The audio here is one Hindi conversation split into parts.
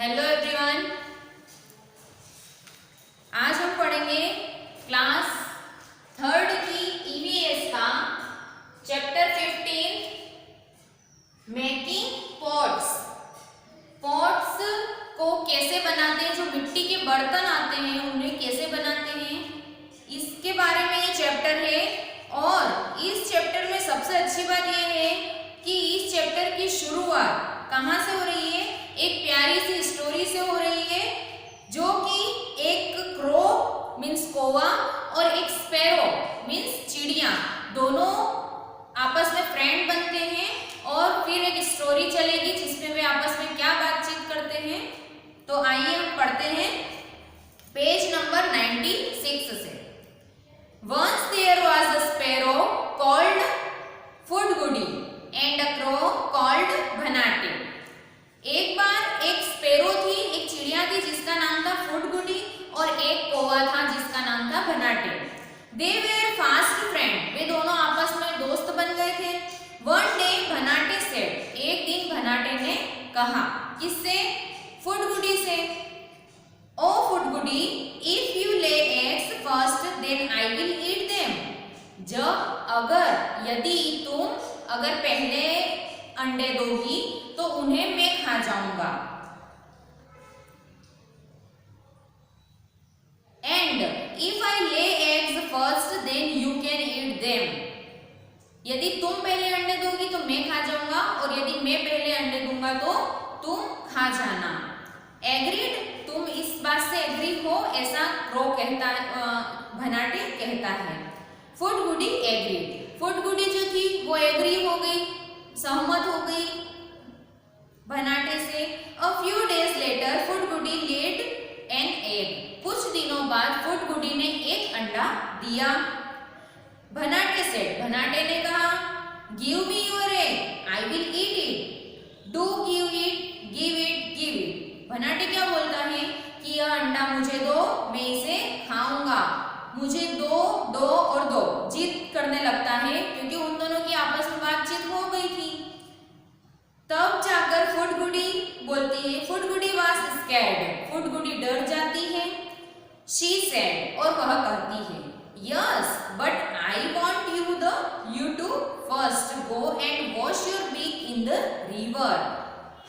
हेलो एवरीवन, आज हम पढ़ेंगे क्लास थर्ड की ईवीएस का चैप्टर 15 मेकिंग पॉट्स। पॉट्स को कैसे बनाते हैं, जो मिट्टी के बर्तन आते हैं उन्हें कैसे बनाते हैं, इसके बारे में ये चैप्टर है। और इस चैप्टर में सबसे अच्छी बात यह है कि इस चैप्टर की शुरुआत कहाँ से हो रही है, एक प्यारी सी स्टोरी से हो रही है, जो कि एक क्रो मीन्स कौवा और एक स्पैरो मीन्स चिड़िया दोनों आपस में फ्रेंड बनते हैं और फिर एक स्टोरी चलेगी जिसमें वे आपस में क्या बातचीत करते हैं। तो आइए हम पढ़ते हैं पेज नंबर 96 से। Once there was a sparrow called Fudgudi and a crow called Bhanati। एक बार एक स्पैरो थी, एक चिड़िया थी जिसका नाम था फुडगुडी और एक कौवा था जिसका नाम था Bhanate. They were fast friend, वे दोनों आपस में दोस्त बन गए थे। One day भनाटे said, एक दिन भनाटे ने कहा, किससे? फुडगुडी से। Oh फुडगुडी, if you lay eggs first, then I will eat them। यदि तुम पहले अंडे दोगी तो उन्हें मैं खा जाऊंगा। And if I lay eggs first, then you can eat them। यदि तुम पहले अंडे दोगी तो मैं खा जाऊंगा और यदि मैं पहले अंडे दूंगा तो तुम खा जाना। एग्रीड, तुम इस बात से एग्री हो, ऐसा क्रो कहता है, भनाटे कहता है। फुडगुडी एग्रीड, फुडगुडी जो थी वो एग्री हो गई, सहमत हो गई भनाटे से। A few days later, फुडगुडी laid an egg। कुछ दिनों बाद फुडगुडी ने एक अंडा दिया। भनाटे से, भनाटे ने कहा, Give me your egg, I will eat it। Do give it, give it, give it। Bhanate क्या बोलता है कि यह अंडा मुझे दो, मैं इसे खाऊंगा। मुझे दो, दो और दो, जिद करने लगता है क्योंकि उन दोनों की आपस में बातचीत हो गई थी। तब जाकर फुडगुडी बोलती है, फुडगुडी वाज स्कैर्ड, फुडगुडी डर जाती है। शी सेड, और वह कहती है, yes but I want you to first go and wash your beak in the river.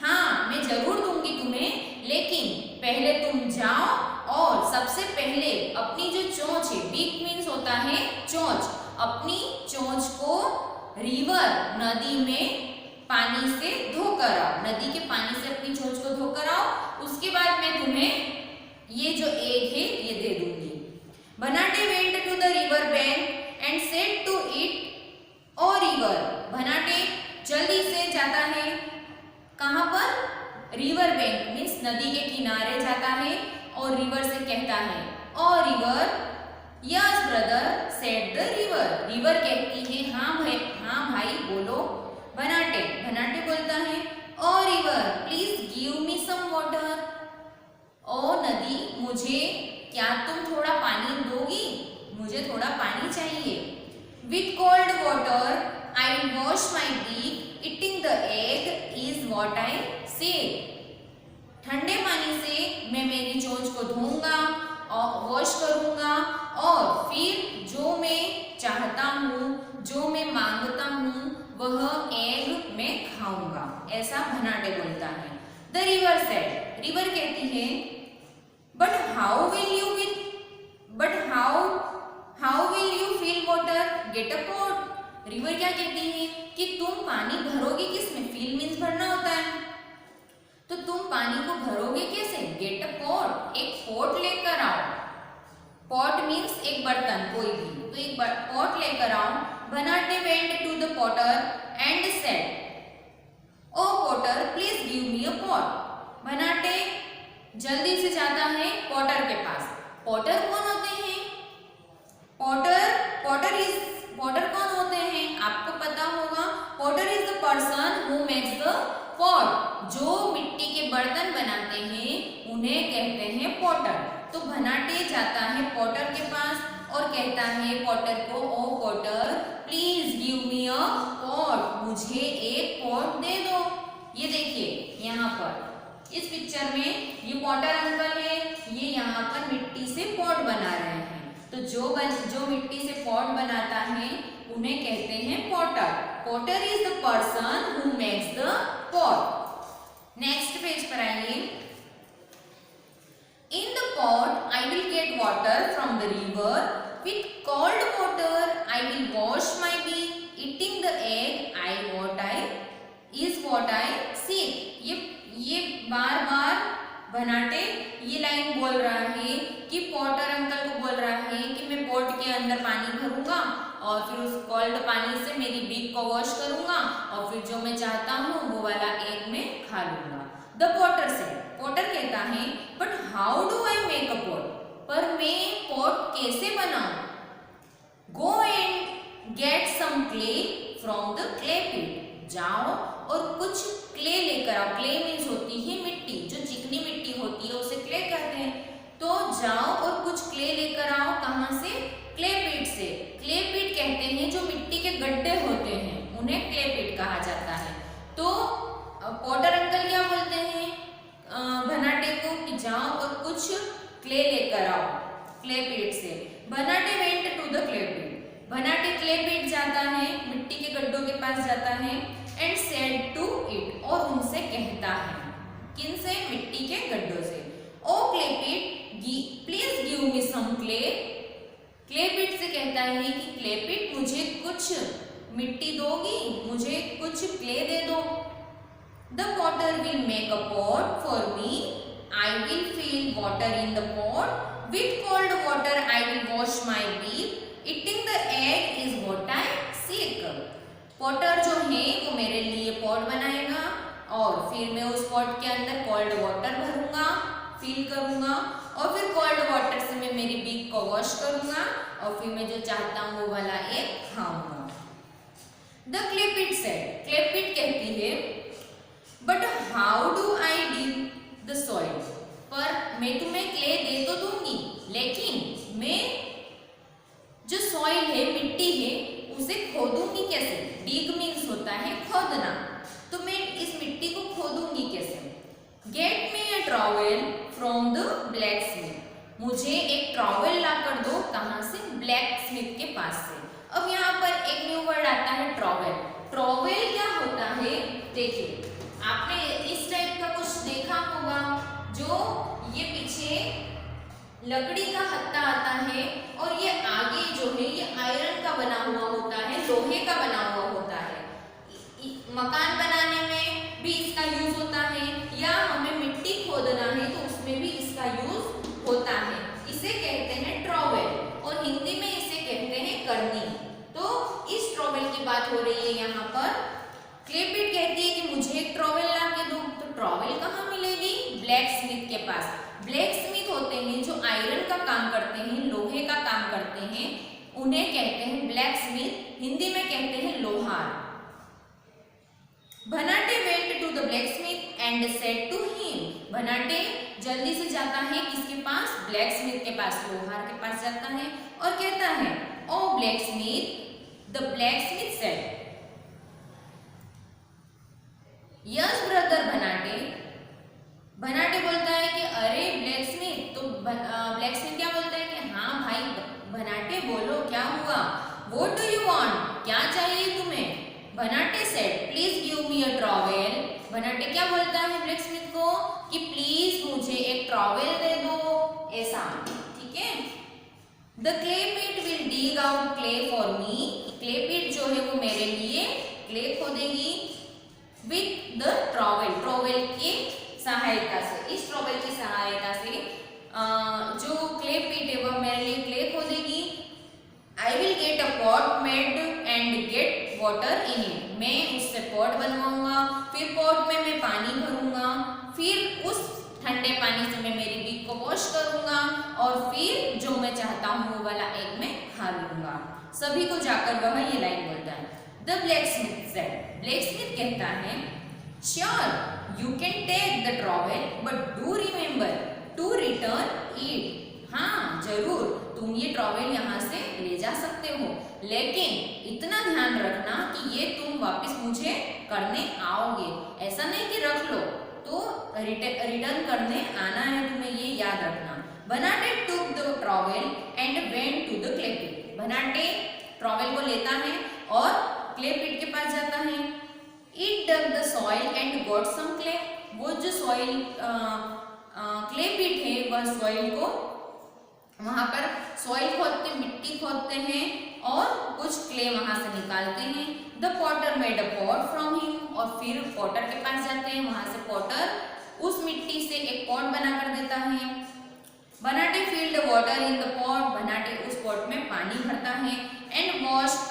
हाँ, मैं जरूर दूंगी तुम्हें, लेकिन पहले तुम जाओ और सबसे पहले अपनी जो चोंच है, बीक मीन्स होता है चोंच, अपनी चोंच को रिवर नदी में पानी से धोकर आओ, नदी के पानी से अपनी चोंच को धोकर आओ। उसके बाद मैं तुम्हें ये जो एग है ये दे दूंगी। Bhanate went to the river bank and said to it, o river, Bhanate जल्दी से जाता है, कहाँ पर? रिवर बैंक मीन्स नदी के किनारे जाता है और रिवर से कहता है, O river, yes brother said the river, river कहती है, हाँ भाई बोलो। भनाटे बोलता है, O river please give me some water. ओ नदी, मुझे क्या तुम थोड़ा पानी दोगी? मुझे थोड़ा पानी चाहिए। With cold water I wash my beak, eating the egg is what I say. ठंडे पानी से मैं मेरी चोंच को धोऊंगा और वॉश करूंगा और फिर जो मैं चाहता हूँ, जो मैं मांगता हूँ, वह एग मैं खाऊंगा, ऐसा भनाटे बोलता है। द रिवर सेड, रिवर कहती है, but how will you fill water, get a pot. River क्या कहती है कि तुम पानी भरोगे किसमें? फिल मीन्स भरना होता है, तो तुम पानी को भरोगे कैसे? गेट अ पॉट, एक पॉट लेकर आओ। पॉट मीन्स एक बर्तन कोई भी, तो एक पॉट लेकर आओ। Bhanate went to the potter and said, o potter please give me a pot. Bhanate जल्दी से जाता है पॉटर के पास। पॉटर कौन होते हैं? पॉटर कौन होते हैं आपको पता होगा। Potter is the person who makes the pot, जो मिट्टी के बर्तन बनाते हैं उन्हें कहते हैं पॉटर। तो भनाटे जाता है पॉटर के पास और कहता है पॉटर को, O potter please give me a pot, मुझे एक पॉट दे दो। ये देखिए यहाँ पर इस पिक्चर में ये पॉटर अंकल है, ये यहाँ पर मिट्टी से पॉट बना रहे हैं। तो जो मिट्टी से पॉट बनाता है उन्हें कहते हैं potter. Potter is the person who makes the pot. Next page पर आइए। In the pot I will get water from the river, with cold water I will wash my beak, eating the egg what I see। ये बार बार भनाटे ये लाइन बोल रहा है कि पॉटर अंकल को बोल रहा है कि मैं पॉट के अंदर पानी भरूंगा और फिर उस कोल्ड पानी से मेरी बीक को वॉश करूंगा और फिर जो मैं चाहता हूँ वो वाला एग में खा लूंगा। द पॉटर से, पॉटर कहता है but how do I make a pot, पर मैं पॉट कैसे बनाऊं। Go and get some clay from the clay pit, जाओ और कुछ क्ले लेकर आओ। क्ले मीन्स होती है मिट्टी, जो चिकनी मिट्टी होती है उसे क्ले कहते हैं। तो जाओ और कुछ क्ले लेकर आओ। कहाँ से? क्ले पिट से। क्ले पिट कहते हैं जो मिट्टी के गड्ढे होते हैं उन्हें क्ले पिट कहा जाता है। तो पॉटर अंकल क्या बोलते हैं भनाटे को कि जाओ और कुछ क्ले लेकर आओ क्ले पिट से। Bhanate went to the clay pit, Bhanate clay pit जाता है, मिट्टी के गड्ढों के पास जाता है। एंड सेड टू इट, और उनसे कहता है, किनसे? मिट्टी के गड्ढों से। O clay pit please give me some clay, clay pit से कहता है कि क्ले पिट मुझे कुछ मिट्टी दोगी, मुझे कुछ क्ले दे दो। The potter will make a pot for me, I will fill water in the pot, with cold water I will wash my beak, eating the egg is what I seek. Potter जो है वो मेरे लिए पॉट बनाएगा और फिर मैं उस पॉट के अंदर कोल्ड वाटर भरूंगा, फिल करूंगा और फिर कोल्ड वाटर से मैं मेरी बीक को वॉश करूंगा और फिर मैं जो चाहता हूँ वो वाला एग खाऊंगा। The clay pit said, clay pit कहती है but how do I dig the soil, पर मैं तुम्हें क्ले दे तो दूंगी लेकिन मैं जो सॉइल है, मिट्टी है, उसे खोदूंगी कैसे? डिग मीन्स होता है खोदना, तो मैं इस मिट्टी को खोदूंगी कैसे? Get me a trowel from the black Smith, मुझे एक ट्रॉवेल ला कर दो। कहाँ से? ब्लैक स्मिथ के पास से। अब यहाँ पर एक न्यू वर्ड आता है ट्रॉवेल। ट्रॉवेल क्या होता है? देखिए आपने इस टाइप का कुछ देखा होगा, जो ये पीछे लकड़ी का हत्था आता है और ये आगे जो है ये आयरन का बना हुआ होता है, लोहे का बना हुआ होता है। मकान बनाने में भी इसका यूज होता है या हमें मिट्टी खोदना है तो उसमें भी इसका यूज होता है। इसे कहते हैं ट्रॉवेल और हिंदी में इसे कहते हैं करनी। तो इस ट्रॉवेल की बात हो रही है यहाँ पर। क्ले पिट कहती है कि मुझे एक ट्रॉवेल ला के दो, तो ट्रॉवेल कहाँ मिलेगी? ब्लैक स्मिथ के पास। ब्लैक स्मिथ होते हैं जो आयरन का काम करते हैं, लोहे का काम करते हैं, उन्हें कहते हैं ब्लैक स्मिथ, हिंदी में कहते हैं लोहार। Bhanate went to the blacksmith and said to him, Bhanate जल्दी से जाता है किसके पास? ब्लैक स्मिथ के पास, लोहार के पास जाता है और कहता है O blacksmith, the blacksmith said yes brother Bhanate. Bhanate बोलता है कि अरे ब्लैक स्मिथ, तो ब्लैक स्मिथ क्या बोलता है कि हाँ भाई भनाटे बोलो क्या हुआ? व्हाट डू यू वांट, क्या चाहिए तुम्हें? Bhanate said please give me a trowel, Bhanate क्या बोलता है ब्लैक स्मिथ को कि प्लीज मुझे एक ट्रॉवेल दे दो, ऐसा, ठीक है। The clay pit will dig out clay for me, clay pit जो है वो मेरे लिए क्ले खोदेगी विथ द ट्रॉवेल, ट्रॉवेल की सहायता से। इस ट्रॉवेल की सहायता से जो क्ले पिट है वह मेरे लिए क्ले खोदेगी। I will get a pot made and get water in it, मैं उससे पॉट बनवाऊंगा, फिर पॉट में मैं पानी भरूंगा, फिर उस ठंडे पानी से मैं मेरी बीक को वॉश करूंगा और फिर जो मैं चाहता हूँ वो वाला एग मैं खा लूंगा। सभी को जाकर वह ये लाइन बोलता है। The blacksmith said, blacksmith कहता है sure you can take the trowel but do remember to return it, हाँ जरूर तुम ये ट्रॉवेल यहाँ से ले जा सकते हो, लेकिन इतना ध्यान रखना कि ये तुम वापस मुझे करने आओगे, ऐसा नहीं कि रख लो, तो रिटर्न करने आना है तुम्हें, ये याद रखना। Bhanate took the trowel and went to the clay pit. Bhanate trowel को लेता है और क्ले पिट के पास जाता है। It dug the soil and got some clay. वो जो सॉइल क्ले पिट है वह सॉइल को वहां पर सॉइल खोदते, मिट्टी खोदते हैं और कुछ क्ले वहां से निकालते हैं। The Potter made a pot from him. और फिर पॉटर के पास जाते हैं, वहां से पॉटर उस मिट्टी से एक पॉट बना कर देता है। Bhanate filled water in the pot. Bhanate उस पॉट में पानी भरता है। And washed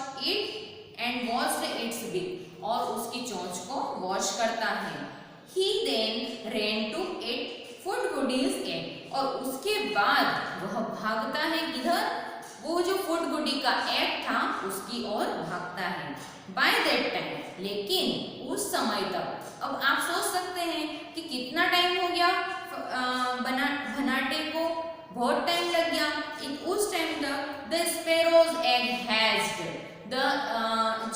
its bill. और उसकी चोंच को वॉश करता है। He then ran to it food goodies egg. और उसके बाद वह भागता है किधर, वो जो फूड गुडी का एग था उसकी ओर भागता है। बाय दैट टाइम, लेकिन उस समय तक, अब आप सोच सकते हैं कि कितना टाइम हो गया बनाटे को, बहुत टाइम लग गया। उस टाइम तक द स्पैरोज एग हैज्ड।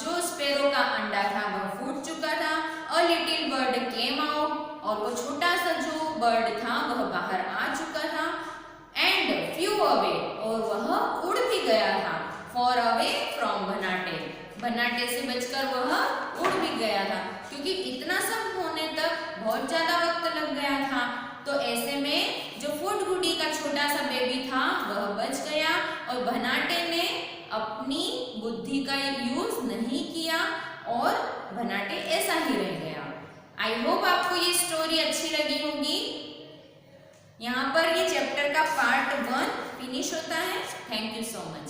जो स्पैरो का अंडा था वह फूट चुका था। A little bird came out. और वो छोटा सा जो बर्ड था वह बाहर आ चुका था। And flew away. और वह उड़ भी गया था। Far away from Bhanate. Bhanate से बचकर वह उड़ भी गया था, क्योंकि इतना सब होने तक बहुत ज्यादा वक्त लग गया था। तो ऐसे में जो फूड गुडी का छोटा सा बेबी था वह बच गया और बनाटे ने अपनी बुद्धि का यूज नहीं किया और बनाटे ऐसा ही रह गया। आई होप आपको ये स्टोरी अच्छी लगी होगी। यहाँ पर ये चैप्टर का पार्ट 1 फिनिश होता है। Thank you so much.